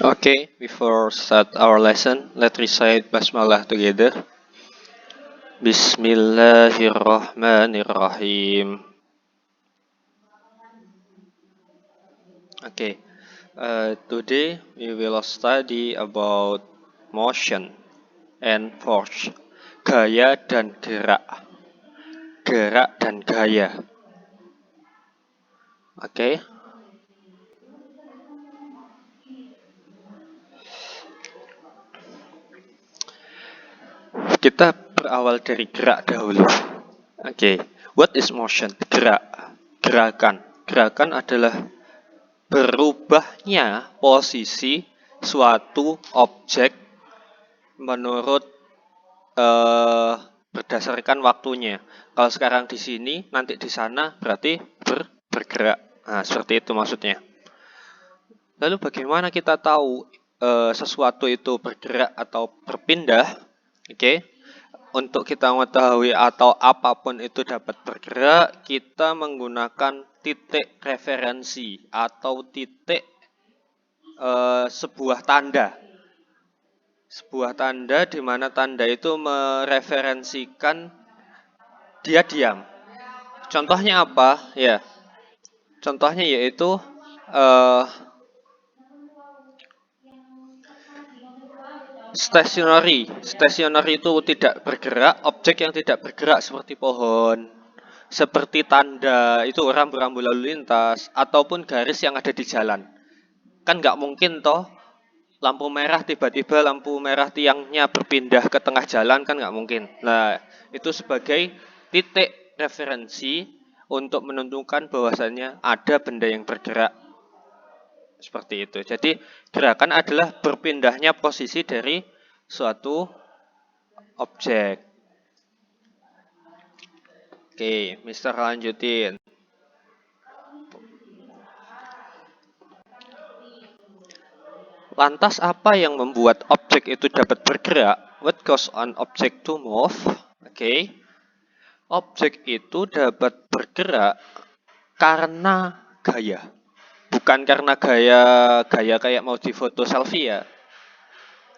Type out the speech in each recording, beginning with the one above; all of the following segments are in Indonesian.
Okay, before start our lesson, let's recite Basmalah together. Bismillahirrahmanirrahim. Okay, today we will study about motion and force. Gaya dan gerak. Gerak dan gaya. Okay. Kita berawal dari gerak dahulu. Okay, what is motion? Gerak, gerakan. Gerakan adalah berubahnya posisi suatu objek menurut berdasarkan waktunya. Kalau sekarang di sini, nanti di sana berarti bergerak. Nah, seperti itu maksudnya. Lalu bagaimana kita tahu sesuatu itu bergerak atau berpindah? Oke. Untuk kita mengetahui atau apapun itu dapat bergerak, kita menggunakan titik referensi atau titik sebuah tanda. Sebuah tanda di mana tanda itu mereferensikan dia diam. Contohnya apa? Ya, contohnya yaitu stationary. Stationary itu tidak bergerak, objek yang tidak bergerak seperti pohon, seperti tanda, itu rambu-rambu lalu lintas, ataupun garis yang ada di jalan. Kan nggak mungkin toh, lampu merah tiba-tiba lampu merah tiangnya berpindah ke tengah jalan, kan nggak mungkin. Nah, itu sebagai titik referensi untuk menentukan bahwasannya ada benda yang bergerak. Seperti itu. Jadi gerakan adalah berpindahnya posisi dari suatu objek. Oke, Mister lanjutin. Lantas apa yang membuat objek itu dapat bergerak? What cause an object to move? Oke. Objek itu dapat bergerak karena gaya. Bukan karena gaya kayak mau difoto selfie ya.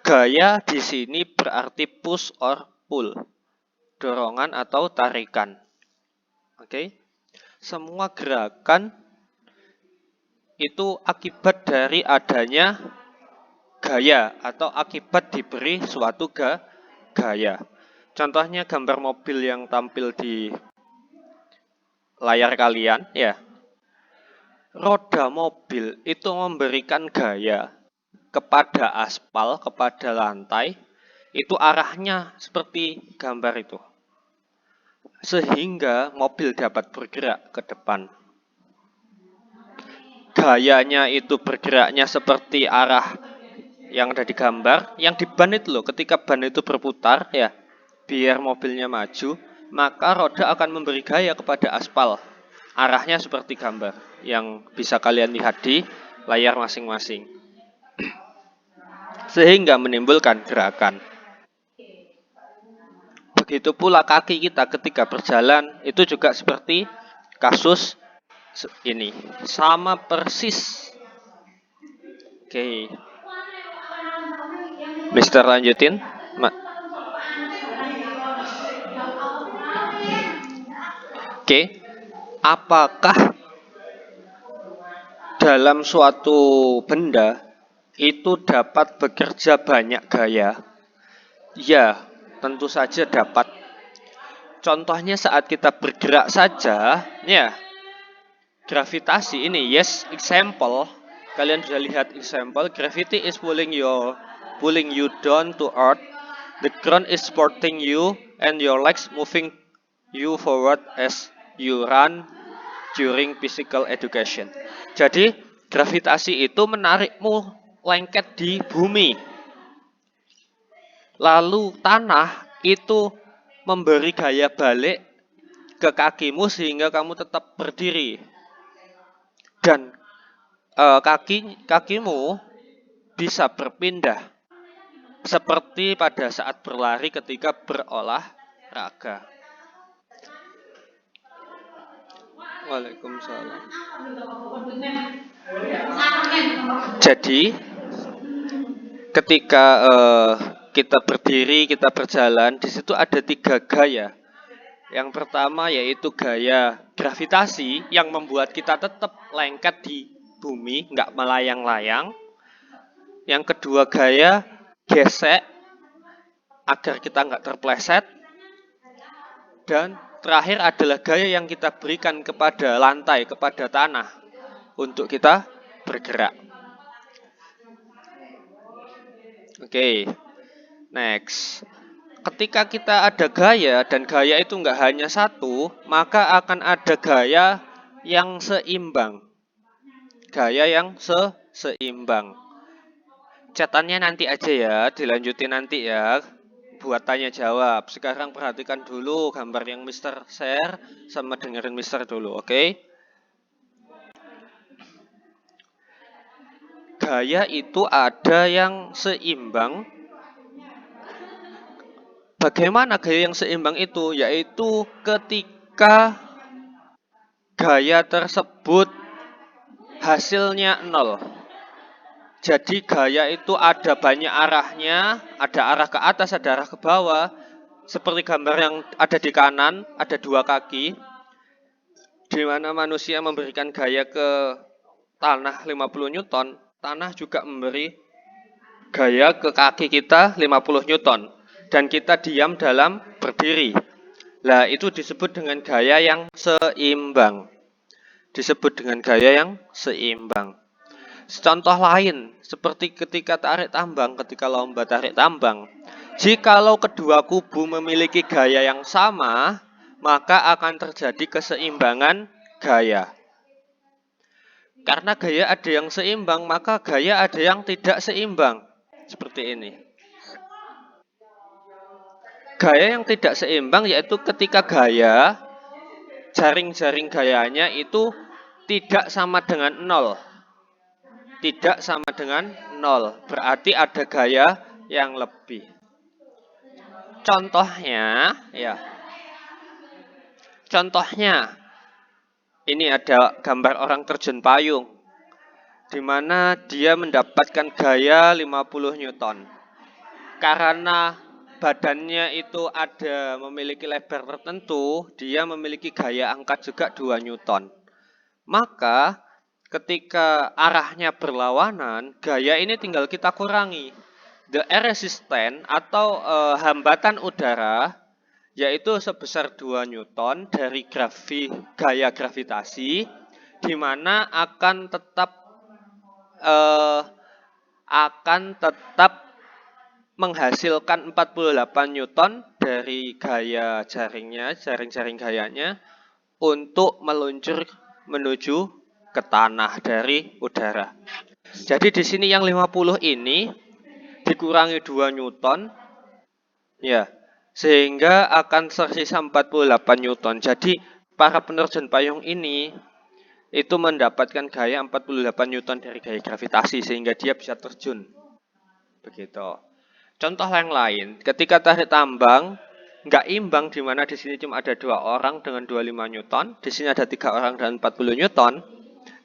Gaya di sini berarti push or pull. Dorongan atau tarikan. Oke. Semua gerakan itu akibat dari adanya gaya atau akibat diberi suatu gaya. Contohnya gambar mobil yang tampil di layar kalian ya. Roda mobil itu memberikan gaya kepada aspal, kepada lantai, itu arahnya seperti gambar itu. Sehingga mobil dapat bergerak ke depan. Gayanya itu bergeraknya seperti arah yang ada di gambar, yang di ban itu loh, ketika ban itu berputar ya, biar mobilnya maju, maka roda akan memberi gaya kepada aspal. Arahnya seperti gambar yang bisa kalian lihat di layar masing-masing. Sehingga menimbulkan gerakan. Begitu pula kaki kita ketika berjalan, itu juga seperti kasus ini. Sama persis. Oke. Mister lanjutin. Oke. Apakah dalam suatu benda itu dapat bekerja banyak gaya? Ya, tentu saja dapat. Contohnya saat kita bergerak saja, ya. Gravitasi ini, yes, example. Kalian sudah lihat example. Gravity is pulling you down to earth. The ground is supporting you and your legs moving you forward as you run during physical education. Jadi, gravitasi itu menarikmu lengket di bumi. Lalu tanah itu memberi gaya balik ke kakimu sehingga kamu tetap berdiri. Dan kakimu bisa berpindah seperti pada saat berlari ketika berolahraga. Waalaikumsalam. Jadi ketika kita berdiri, kita berjalan, di situ ada 3 gaya. Yang pertama yaitu gaya gravitasi yang membuat kita tetap lengket di bumi, nggak melayang-layang. Yang kedua gaya gesek agar kita nggak terpleset. Dan terakhir adalah gaya yang kita berikan kepada lantai, kepada tanah untuk kita bergerak. Oke, next. Ketika kita ada gaya dan gaya itu nggak hanya satu, maka akan ada gaya yang seimbang. Gaya yang seimbang. Catannya nanti aja ya, dilanjutin nanti ya. Buat tanya jawab. Sekarang perhatikan dulu gambar yang Mister share sama dengerin Mister dulu, oke? Gaya itu ada yang seimbang. Bagaimana gaya yang seimbang itu? Yaitu ketika gaya tersebut hasilnya 0. Jadi gaya itu ada banyak arahnya, ada arah ke atas, ada arah ke bawah. Seperti gambar yang ada di kanan, ada 2 kaki. Di mana manusia memberikan gaya ke tanah 50 Newton, tanah juga memberi gaya ke kaki kita 50 Newton. Dan kita diam dalam berdiri. Nah, itu disebut dengan gaya yang seimbang. Disebut dengan gaya yang seimbang. Contoh lain, seperti ketika tarik tambang, ketika lomba tarik tambang. Jikalau kedua kubu memiliki gaya yang sama, maka akan terjadi keseimbangan gaya. Karena gaya ada yang seimbang, maka gaya ada yang tidak seimbang. Seperti ini. Gaya yang tidak seimbang yaitu ketika gaya, jaring-jaring gayanya itu tidak sama dengan 0. Tidak sama dengan 0. Berarti ada gaya yang lebih. Contohnya, ya. Contohnya, ini ada gambar orang terjun payung, di mana dia mendapatkan gaya 50 Newton. Karena badannya itu ada memiliki lebar tertentu, dia memiliki gaya angkat juga 2 Newton. Maka ketika arahnya berlawanan, gaya ini tinggal kita kurangi. The air resistance atau hambatan udara yaitu sebesar 2 Newton dari gaya gravitasi, di mana akan tetap menghasilkan 48 Newton dari gaya jaring-jaring gayanya untuk meluncur menuju ke tanah dari udara. Jadi di sini yang 50 ini dikurangi 2 Newton, ya, sehingga akan tersisa 48 Newton. Jadi para penerjun payung ini itu mendapatkan gaya 48 Newton dari gaya gravitasi sehingga dia bisa terjun. Begitu. Contoh yang lain, ketika tarik tambang nggak imbang, di mana di sini cuma ada 2 orang dengan 25 Newton, di sini ada 3 orang dengan 40 Newton.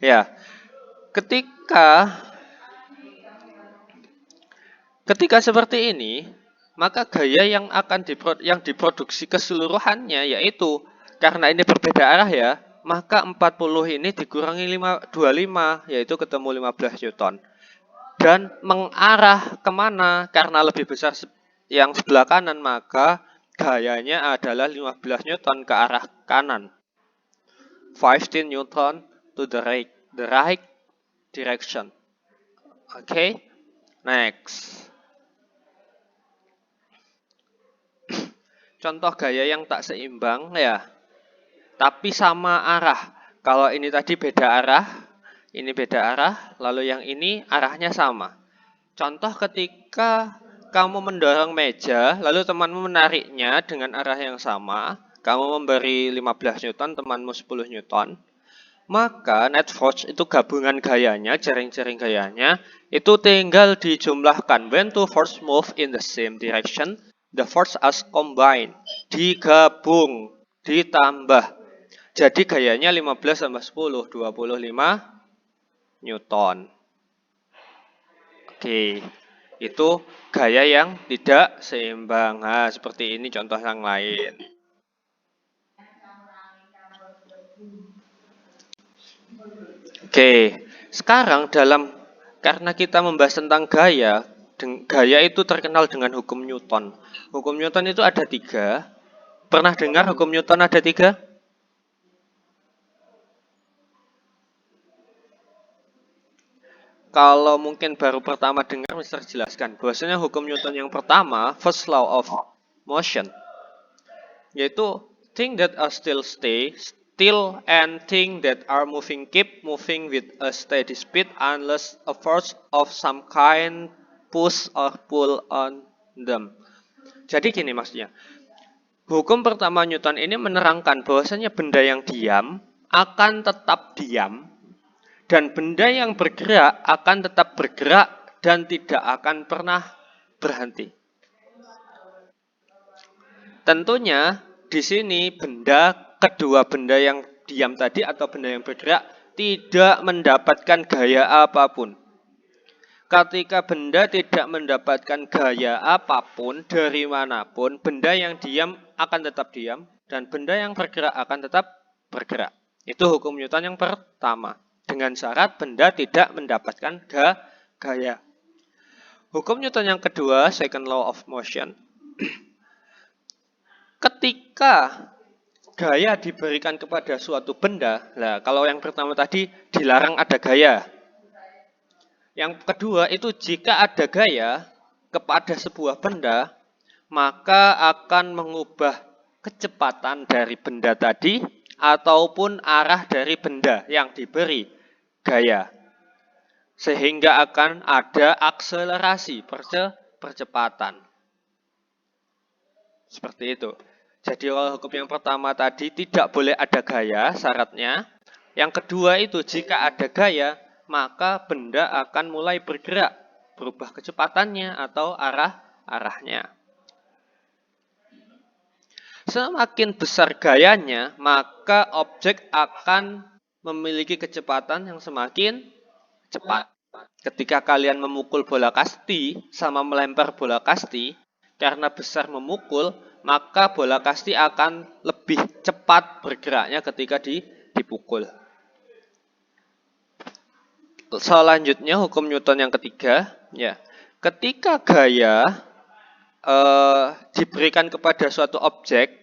Ya, ketika seperti ini, maka gaya yang akan diproduksi keseluruhannya yaitu karena ini berbeda arah ya, maka 40 ini dikurangi 25 yaitu ketemu 15 Newton. Dan mengarah kemana? Karena lebih besar yang sebelah kanan, maka gayanya adalah 15 Newton ke arah kanan. 15 Newton to the right direction. Okay, next. Contoh gaya yang tak seimbang ya, tapi sama arah. Kalau ini tadi beda arah, ini beda arah, lalu yang ini arahnya sama. Contoh ketika kamu mendorong meja, lalu temanmu menariknya dengan arah yang sama, kamu memberi 15 Newton, temanmu 10 Newton, maka net force itu gabungan gayanya, jaring-jaring gayanya, itu tinggal dijumlahkan. When two force move in the same direction, the force as combined, digabung, ditambah. Jadi gayanya 15 tambah 10, 25 Newton. Oke, itu gaya yang tidak seimbang. Nah, seperti ini contoh yang lain. Oke, sekarang karena kita membahas tentang gaya, gaya itu terkenal dengan hukum Newton. Hukum Newton itu ada 3. Pernah dengar hukum Newton ada 3? Kalau mungkin baru pertama dengar, Mister jelaskan. Bahwasanya hukum Newton yang pertama, first law of motion, yaitu things that are still and things that are moving keep moving with a steady speed unless a force of some kind push or pull on them. Jadi gini maksudnya. Hukum pertama Newton ini menerangkan bahwasanya benda yang diam akan tetap diam dan benda yang bergerak akan tetap bergerak dan tidak akan pernah berhenti. Tentunya di sini kedua benda yang diam tadi atau benda yang bergerak tidak mendapatkan gaya apapun. Ketika benda tidak mendapatkan gaya apapun dari manapun, benda yang diam akan tetap diam dan benda yang bergerak akan tetap bergerak. Itu hukum Newton yang pertama. Dengan syarat benda tidak mendapatkan gaya. Hukum Newton yang kedua, second law of motion. Ketika gaya diberikan kepada suatu benda, nah kalau yang pertama tadi dilarang ada gaya. Yang kedua itu jika ada gaya kepada sebuah benda, maka akan mengubah kecepatan dari benda tadi ataupun arah dari benda yang diberi gaya. Sehingga akan ada akselerasi percepatan. Seperti itu. Jadi kalau hukum yang pertama tadi tidak boleh ada gaya syaratnya. Yang kedua itu jika ada gaya, maka benda akan mulai bergerak, berubah kecepatannya atau arahnya. Semakin besar gayanya, maka objek akan memiliki kecepatan yang semakin cepat. Ketika kalian memukul bola kasti sama melempar bola kasti, karena besar memukul, maka bola kasti akan lebih cepat bergeraknya ketika dipukul. Selanjutnya hukum Newton yang ketiga, ya. Ketika gaya diberikan kepada suatu objek,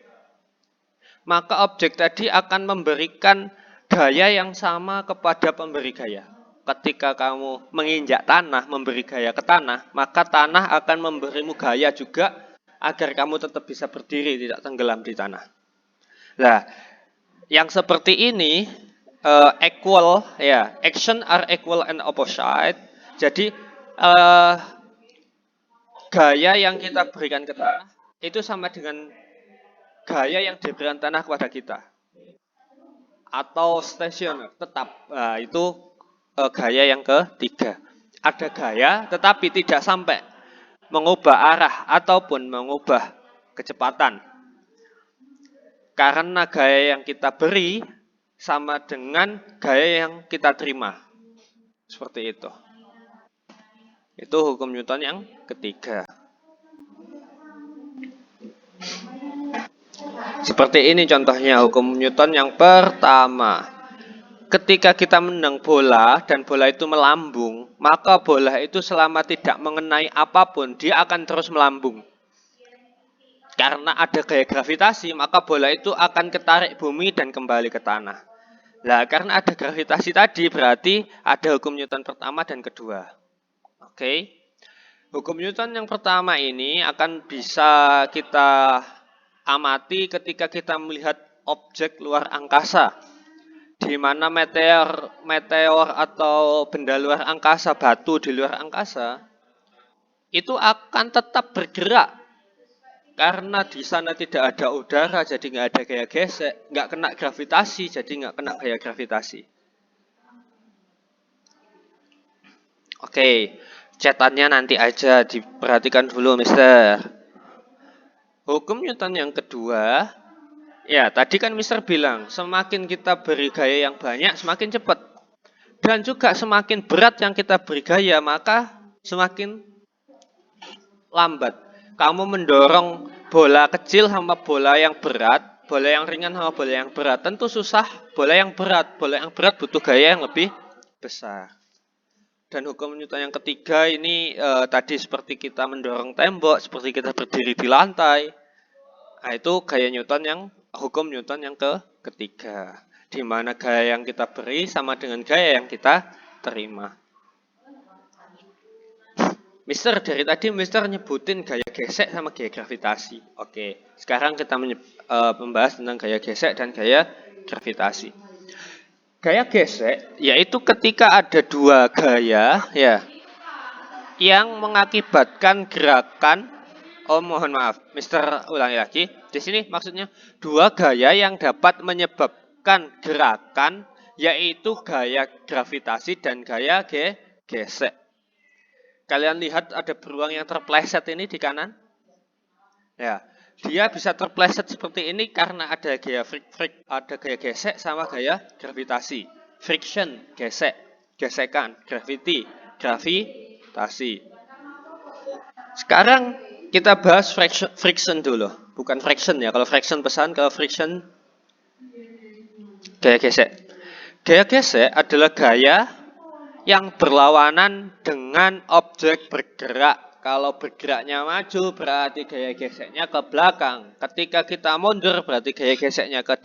maka objek tadi akan memberikan gaya yang sama kepada pemberi gaya. Ketika kamu menginjak tanah, memberi gaya ke tanah, maka tanah akan memberimu gaya juga agar kamu tetap bisa berdiri, tidak tenggelam di tanah. Nah, yang seperti ini equal, ya, action are equal and opposite. Jadi gaya yang kita berikan ke tanah itu sama dengan gaya yang diberikan tanah kepada kita. Atau stasioner, tetap. Nah, itu gaya yang ketiga. Ada gaya tetapi tidak sampai mengubah arah ataupun mengubah kecepatan. Karena gaya yang kita beri sama dengan gaya yang kita terima. Seperti itu. Itu hukum Newton yang ketiga. Seperti ini contohnya hukum Newton yang pertama. Ketika kita menendang bola dan bola itu melambung, maka bola itu selama tidak mengenai apapun, dia akan terus melambung. Karena ada gaya gravitasi, maka bola itu akan ketarik bumi dan kembali ke tanah. Nah, karena ada gravitasi tadi, berarti ada hukum Newton pertama dan kedua. Oke. Hukum Newton yang pertama ini akan bisa kita amati ketika kita melihat objek luar angkasa. Di mana meteor atau benda luar angkasa, batu di luar angkasa, itu akan tetap bergerak. Karena di sana tidak ada udara, jadi nggak ada gaya gesek, nggak kena gravitasi, jadi nggak kena gaya gravitasi. Oke, catatannya nanti aja, diperhatikan dulu, Mister. Hukum Newton yang kedua, ya tadi kan Mister bilang, semakin kita beri gaya yang banyak, semakin cepat. Dan juga semakin berat yang kita beri gaya, maka semakin lambat. Kamu mendorong bola kecil sama bola yang berat, bola yang ringan sama bola yang berat, tentu susah bola yang berat. Bola yang berat butuh gaya yang lebih besar. Dan hukum Newton yang ketiga ini tadi seperti kita mendorong tembok, seperti kita berdiri di lantai. Nah, itu gaya Newton yang hukum Newton yang ketiga, di mana gaya yang kita beri sama dengan gaya yang kita terima. Mister, dari tadi Mister nyebutin gaya gesek sama gaya gravitasi. Oke, sekarang kita membahas tentang gaya gesek dan gaya gravitasi. Gaya gesek yaitu ketika ada dua gaya ya yang mengakibatkan gerakan. Oh, mohon maaf, Mister ulangi lagi. Di sini maksudnya dua gaya yang dapat menyebabkan gerakan, yaitu gaya gravitasi dan gaya gesek. Kalian lihat ada beruang yang terpleset ini di kanan? Ya, dia bisa terpleset seperti ini karena ada gaya ada gaya gesek sama gaya gravitasi. Friction, gesek, gesekan, gravitasi. Sekarang kita bahas friction dulu. Bukan friction ya, kalau friction pesan, kalau friction gaya gesek. Gaya gesek adalah gaya yang berlawanan dengan objek bergerak. Kalau bergeraknya maju berarti gaya geseknya ke belakang. Ketika kita mundur berarti gaya geseknya ke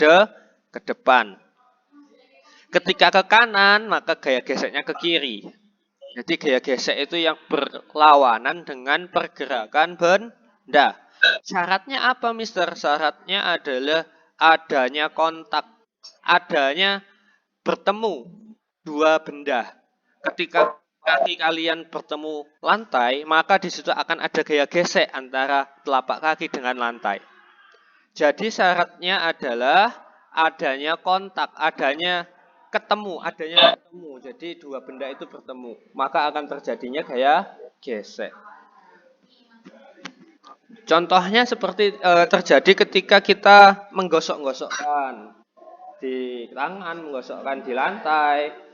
depan. Ketika ke kanan maka gaya geseknya ke kiri. Jadi gaya gesek itu yang berlawanan dengan pergerakan benda. Syaratnya apa, Mister? Syaratnya adalah adanya kontak, adanya bertemu dua benda. Ketika kaki kalian bertemu lantai, maka di situ akan ada gaya gesek antara telapak kaki dengan lantai. Jadi syaratnya adalah adanya kontak, adanya ketemu. Jadi dua benda itu bertemu, maka akan terjadinya gaya gesek. Contohnya seperti terjadi ketika kita menggosok-gosokkan di tangan, menggosokkan di lantai.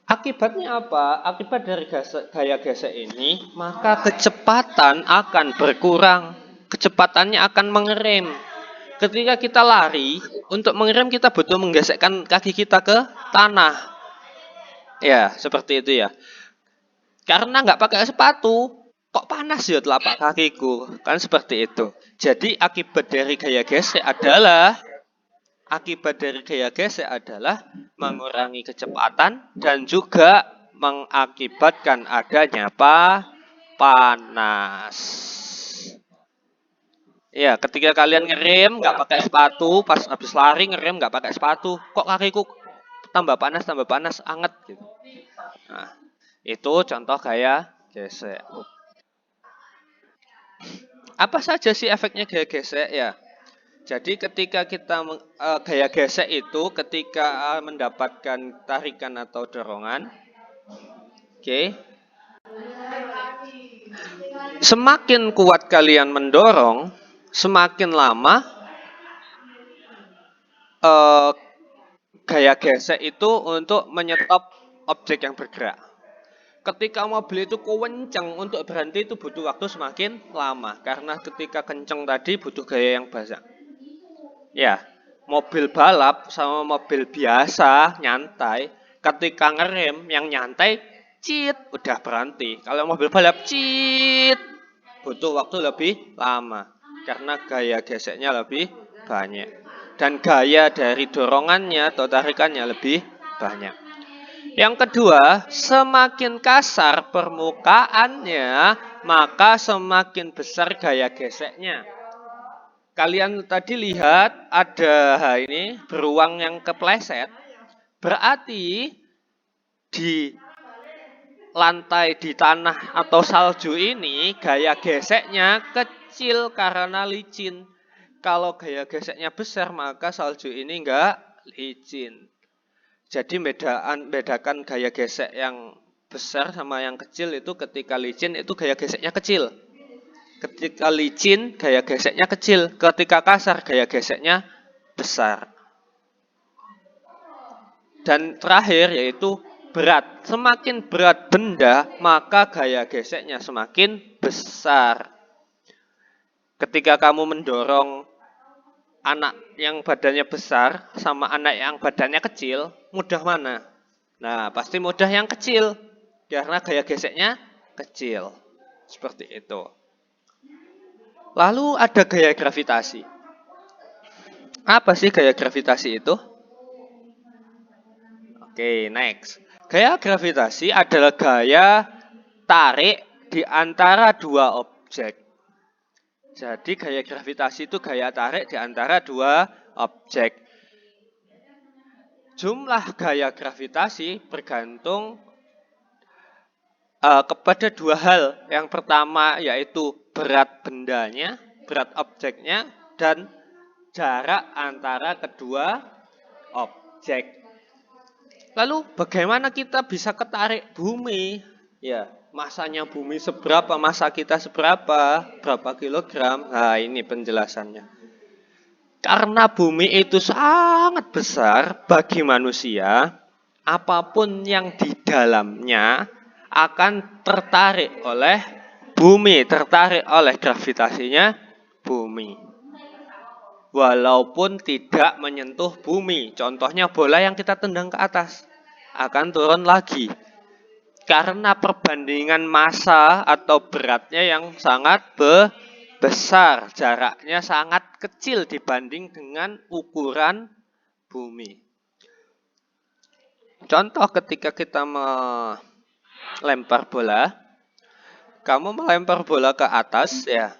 Akibatnya apa? Akibat dari gaya gesek ini, maka kecepatan akan berkurang. Kecepatannya akan mengerem. Ketika kita lari, untuk mengerem kita butuh menggesekkan kaki kita ke tanah. Ya, seperti itu ya. Karena nggak pakai sepatu, kok panas ya telapak kakiku? Kan seperti itu. Jadi akibat dari gaya gesek adalah mengurangi kecepatan dan juga mengakibatkan adanya panas. Ya, ketika kalian ngerem nggak pakai sepatu, pas habis lari ngerem nggak pakai sepatu, kok kakiku tambah panas, anget gitu. Nah, itu contoh gaya gesek. Apa saja sih efeknya gaya gesek ya? Jadi ketika kita gaya gesek itu ketika mendapatkan tarikan atau dorongan, oke. Semakin kuat kalian mendorong, semakin lama gaya gesek itu untuk menyetop objek yang bergerak. Ketika mobil itu kenceng, untuk berhenti itu butuh waktu semakin lama. Karena ketika kenceng tadi butuh gaya yang banyak. Ya, mobil balap sama mobil biasa nyantai, ketika ngerem yang nyantai cit udah berhenti. Kalau mobil balap cit butuh waktu lebih lama karena gaya geseknya lebih banyak dan gaya dari dorongannya atau tarikannya lebih banyak. Yang kedua, semakin kasar permukaannya maka semakin besar gaya geseknya. Kalian tadi lihat ada ini beruang yang kepleset. Berarti di lantai di tanah atau salju ini gaya geseknya kecil karena licin. Kalau gaya geseknya besar maka salju ini enggak licin. Jadi bedakan gaya gesek yang besar sama yang kecil itu ketika licin itu gaya geseknya kecil. Ketika licin, gaya geseknya kecil. Ketika kasar, gaya geseknya besar. Dan terakhir yaitu berat. Semakin berat benda, maka gaya geseknya semakin besar. Ketika kamu mendorong anak yang badannya besar sama anak yang badannya kecil, mudah mana? Nah, pasti mudah yang kecil. Karena gaya geseknya kecil. Seperti itu. Lalu ada gaya gravitasi. Apa sih gaya gravitasi itu? Oke, next. Gaya gravitasi adalah gaya tarik di antara dua objek. Jadi gaya gravitasi itu gaya tarik di antara dua objek. Jumlah gaya gravitasi bergantung kepada dua hal. Yang pertama yaitu berat bendanya, berat objeknya, dan jarak antara kedua objek. Lalu bagaimana kita bisa ketarik bumi? Ya, masanya bumi seberapa, masa kita seberapa, berapa kilogram? Nah, ini penjelasannya. Karena bumi itu sangat besar bagi manusia, apapun yang di dalamnya akan tertarik oleh bumi, tertarik oleh gravitasinya bumi. Walaupun tidak menyentuh bumi. Contohnya bola yang kita tendang ke atas akan turun lagi. Karena perbandingan massa atau beratnya yang sangat besar. Jaraknya sangat kecil dibanding dengan ukuran bumi. Contoh ketika kita melempar bola. Kamu melempar bola ke atas ya.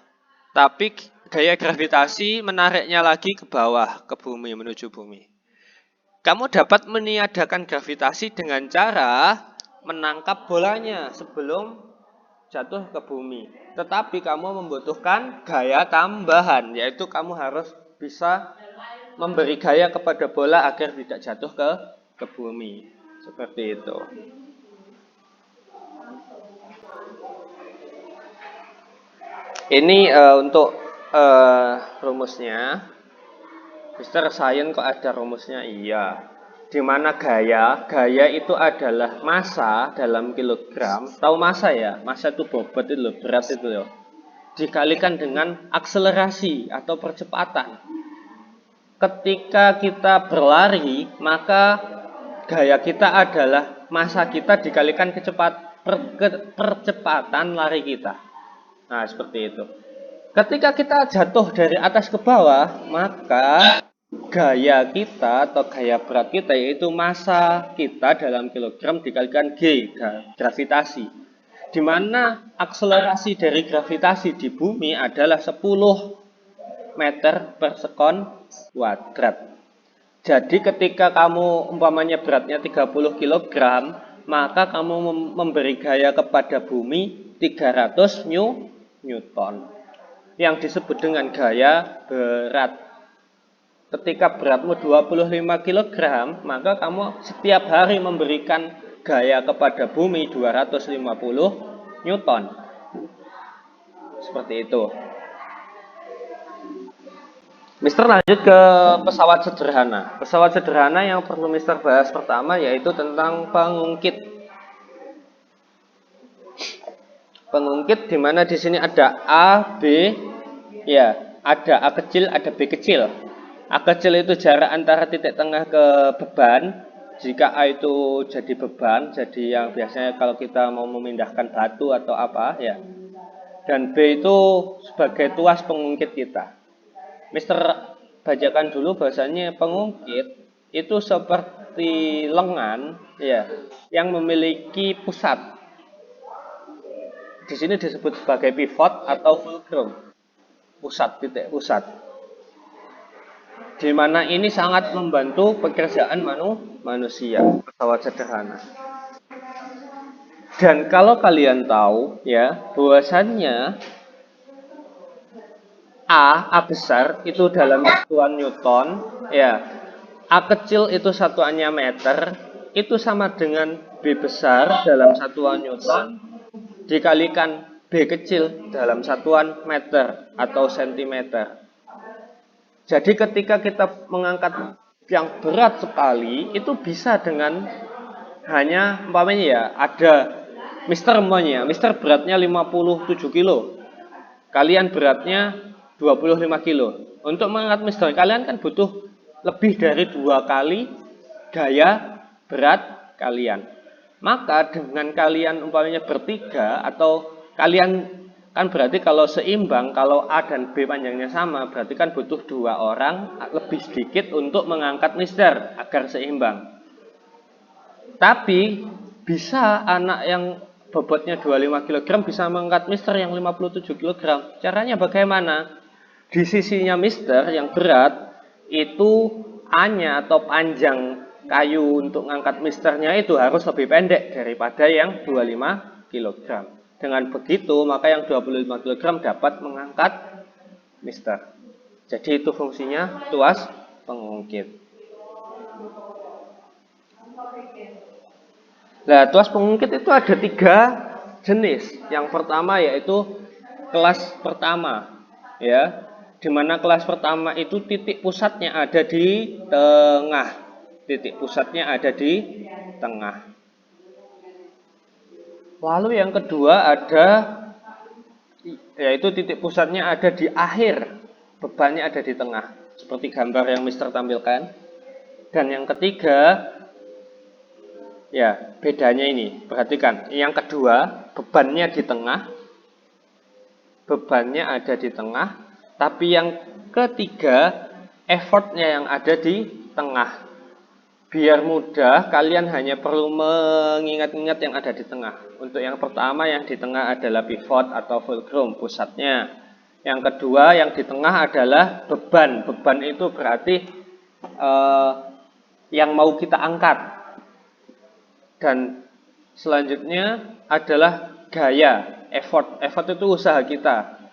Tapi gaya gravitasi menariknya lagi ke bawah, ke bumi, menuju bumi. Kamu dapat meniadakan gravitasi dengan cara menangkap bolanya sebelum jatuh ke bumi. Tetapi kamu membutuhkan gaya tambahan, yaitu kamu harus bisa memberi gaya kepada bola agar tidak jatuh ke bumi. Seperti itu. Ini untuk rumusnya. Mister Science kok ada rumusnya? Iya. Di mana gaya? Gaya itu adalah massa dalam kilogram. Tahu massa ya? Massa itu bobot itu loh, berat itu loh. Dikalikan dengan akselerasi atau percepatan. Ketika kita berlari, maka gaya kita adalah massa kita dikalikan percepatan lari kita. Nah, seperti itu. Ketika kita jatuh dari atas ke bawah, maka gaya kita atau gaya berat kita yaitu massa kita dalam kilogram dikalikan G, gravitasi. Di mana akselerasi dari gravitasi di bumi adalah 10 meter per sekon kuadrat. Jadi ketika kamu umpamanya beratnya 30 kg, maka kamu memberi gaya kepada bumi 300 Newton. Yang disebut dengan gaya berat. Ketika beratmu 25 kg, maka kamu setiap hari memberikan gaya kepada bumi 250 Newton. Seperti itu. Mister lanjut ke pesawat sederhana. Pesawat sederhana yang perlu Mister bahas pertama yaitu tentang pengungkit. Pengungkit di mana di sini ada A, B, ya, ada A kecil, ada B kecil. A kecil itu jarak antara titik tengah ke beban. Jika A itu jadi beban, jadi yang biasanya kalau kita mau memindahkan batu atau apa, ya. Dan B itu sebagai tuas pengungkit kita. Mister bacakan dulu bahasanya pengungkit itu seperti lengan, ya, yang memiliki pusat. Di sini disebut sebagai pivot atau fulcrum, pusat, titik pusat. Di mana ini sangat membantu pekerjaan manusia, pesawat sederhana. Dan kalau kalian tahu ya, bahwasannya A besar itu dalam satuan Newton, ya. A kecil itu satuannya meter, itu sama dengan B besar dalam satuan Newton dikalikan B kecil dalam satuan meter atau sentimeter. Jadi ketika kita mengangkat yang berat sekali itu bisa dengan hanya umpamanya ya ada Mister umpamanya, Mister beratnya 57 kilo, kalian beratnya 25 kilo. Untuk mengangkat Mister kalian kan butuh lebih dari 2 kali gaya berat kalian. Maka dengan kalian umpamanya bertiga atau kalian kan berarti kalau seimbang, kalau A dan B panjangnya sama, berarti kan butuh 2 orang lebih sedikit untuk mengangkat Mister agar seimbang. Tapi bisa anak yang bobotnya 25 kg bisa mengangkat Mister yang 57 kg. Caranya bagaimana? Di sisinya Mister yang berat itu A-nya atau panjang kayu untuk ngangkat Misternya itu harus lebih pendek daripada yang 25 kg. Dengan begitu maka yang 25 kg dapat mengangkat Mister. Jadi itu fungsinya tuas pengungkit. Nah, tuas pengungkit itu ada 3 jenis. Yang pertama yaitu kelas pertama, ya, di mana kelas pertama itu titik pusatnya ada di tengah. Titik pusatnya ada di tengah. Lalu yang kedua ada, yaitu titik pusatnya ada di akhir, bebannya ada di tengah, seperti gambar yang Mister tampilkan. Dan yang ketiga, ya bedanya ini, perhatikan. Yang kedua, bebannya di tengah, bebannya ada di tengah, tapi yang ketiga, effortnya yang ada di tengah. Biar mudah, kalian hanya perlu mengingat-ingat yang ada di tengah. Untuk yang pertama, yang di tengah adalah pivot atau fulcrum, pusatnya. Yang kedua, yang di tengah adalah beban. Beban itu berarti yang mau kita angkat. Dan selanjutnya adalah gaya, effort. Effort itu usaha kita.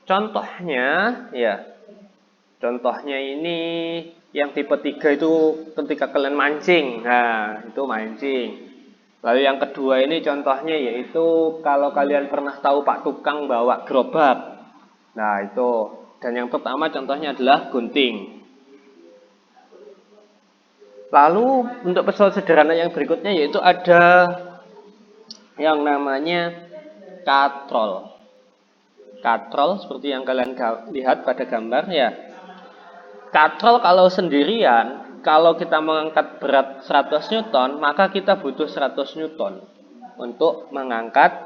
Contohnya, ya, contohnya ini yang tipe 3 itu ketika kalian mancing. Nah, itu mancing. Lalu yang kedua ini contohnya yaitu kalau kalian pernah tahu Pak Tukang bawa gerobak. Nah, itu. Dan yang pertama contohnya adalah gunting. Lalu untuk pesawat sederhana yang berikutnya yaitu ada yang namanya katrol. Katrol seperti yang kalian lihat pada gambar ya. Katrol kalau sendirian, kalau kita mengangkat berat 100 Newton, maka kita butuh 100 Newton untuk mengangkat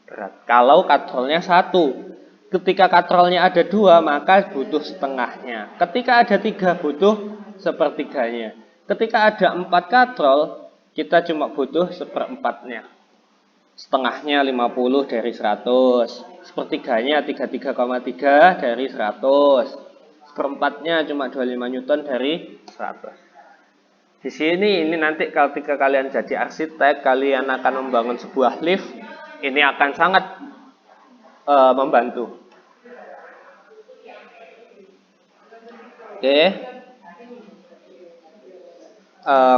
berat. Kalau katrolnya 1, ketika katrolnya ada 2, maka butuh setengahnya. Ketika ada 3, butuh sepertiganya. Ketika ada 4 katrol, kita cuma butuh seperempatnya. Setengahnya 50 dari 100, sepertiganya 33,3 dari 100. Seperempatnya cuma 25 Newton dari 100. Di sini ini nanti ketika kalian jadi arsitek, kalian akan membangun sebuah lift, ini akan sangat membantu. Oke.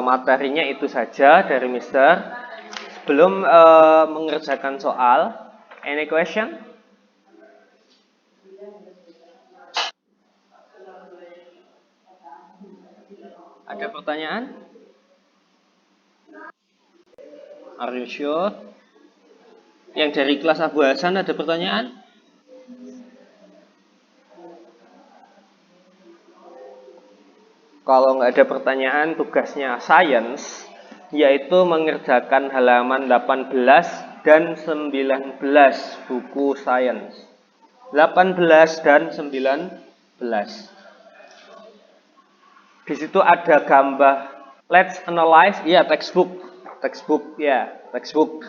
Materinya itu saja dari Mister. Sebelum mengerjakan soal, any question? Ada pertanyaan? Are you sure? Yang dari kelas Abu Hasan ada pertanyaan? Kalau nggak ada pertanyaan, tugasnya science, yaitu mengerjakan halaman 18 dan 19 buku science. 18 dan 19. Di situ ada gambar. Let's analyze, ya textbook. Textbook, ya textbook.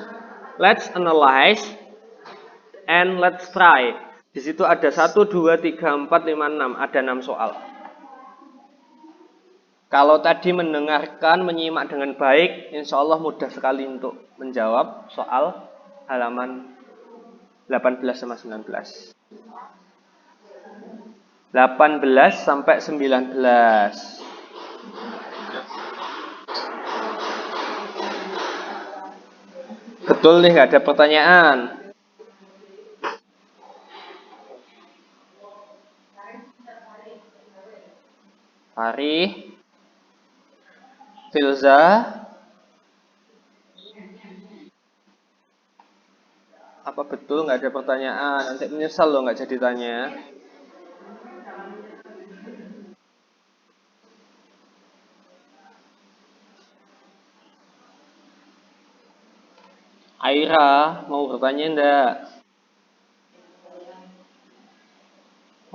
Let's analyze and let's try. Di situ ada 1, 2, 3, 4, 5, 6. Ada 6 soal. Kalau tadi mendengarkan, menyimak dengan baik, insya Allah mudah sekali untuk menjawab soal halaman 18 sama 19. 18 sampai 19. Betul nih, nggak ada pertanyaan. Arif, Filza. Apa betul nggak ada pertanyaan? Nanti menyesal loh nggak jadi tanya. Aira, mau bertanya enggak?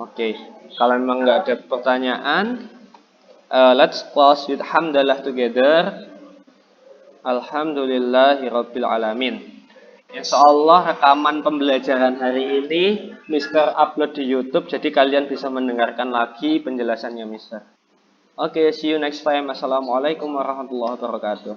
Oke, kalau memang nggak ada pertanyaan, let's close with hamdalah together. Alhamdulillahirabbil alamin. Insya Allah rekaman pembelajaran hari ini Mister upload di YouTube, jadi kalian bisa mendengarkan lagi penjelasannya Mister. Oke, see you next time. Assalamualaikum warahmatullahi wabarakatuh.